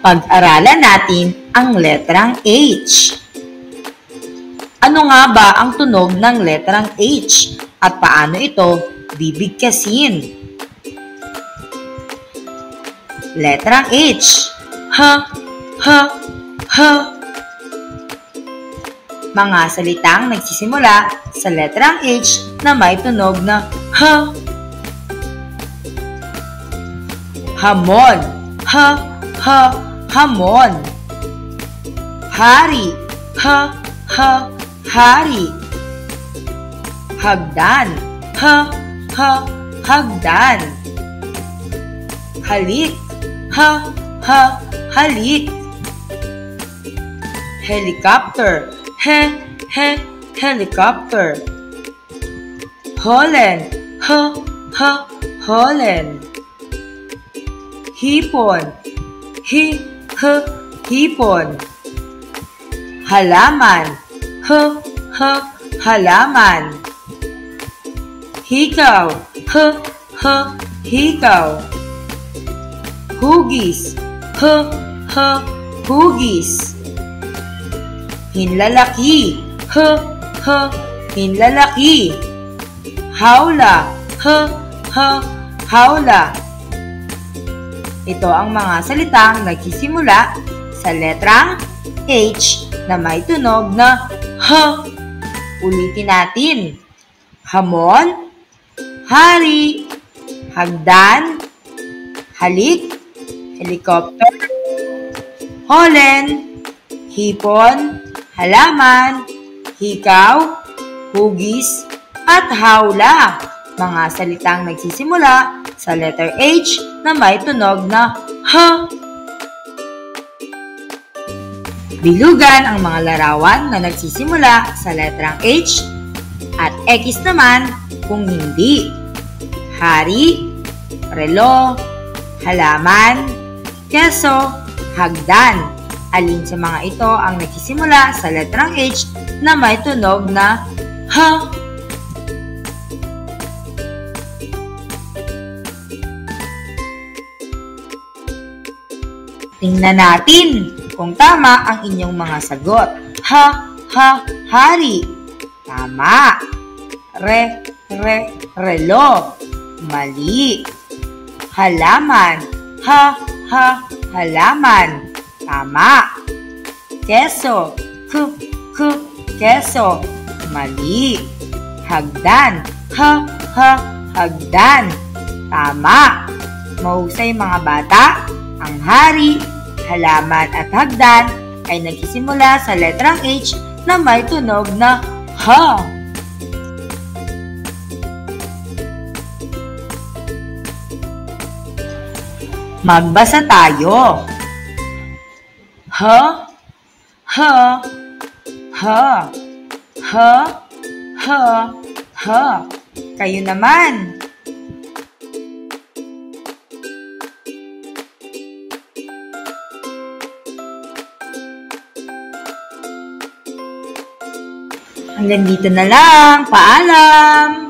Pag-aralan natin ang letrang H. Ano nga ba ang tunog ng letrang H at paano ito bibigkasin? Letrang H. Ha, ha, ha. Mga salitang nagsisimula sa letrang H na may tunog na ha. Hamon. Ha, ha, hamon. Hari. Ha, ha, hari. Hagdan. Ha, ha, hagdan. Halik. Ha, ha, halik. Helicopter. He, he, helicopter. Holen. Ha, ha, holen. Hipon. Hi, ha, hipon. Halaman. Ha, ha, halaman. Hikaw. Ha, ha, hikaw. Hugis. Ha, ha, hugis. Hinlalaki. Ha, ha, hinlalaki. Hawla. Ha, ha, hawla. Ito ang mga salitang nagsisimula sa letrang H na may tunog na ha. Ulitin natin. Hamon, hari, hagdan, halik, helicopter, holen, hipon, halaman, hikaw, hugis, at hawla. Mga salitang nagsisimula sa letter H na may tunog na ha. Bilugan ang mga larawan na nagsisimula sa letrang H at X naman kung hindi. Hari, relo, halaman, keso, hagdan. Alin sa mga ito ang nagsisimula sa letrang H na may tunog na ha? Tingnan natin kung tama ang inyong mga sagot. Ha, ha, hari. Tama. Re, relo. Mali. Halaman. Ha, ha, halaman. Tama. Keso. Keso. Mali. Hagdan. Ha, ha, hagdan. Tama. Mahusay mga bata. Ang hari, halaman at hagdan ay nagsisimula sa letrang H na may tunog na ha. Magbasa tayo. Ha, ha, ha, ha, ha, ha. Kayo naman. Hanggang dito na lang. Paalam!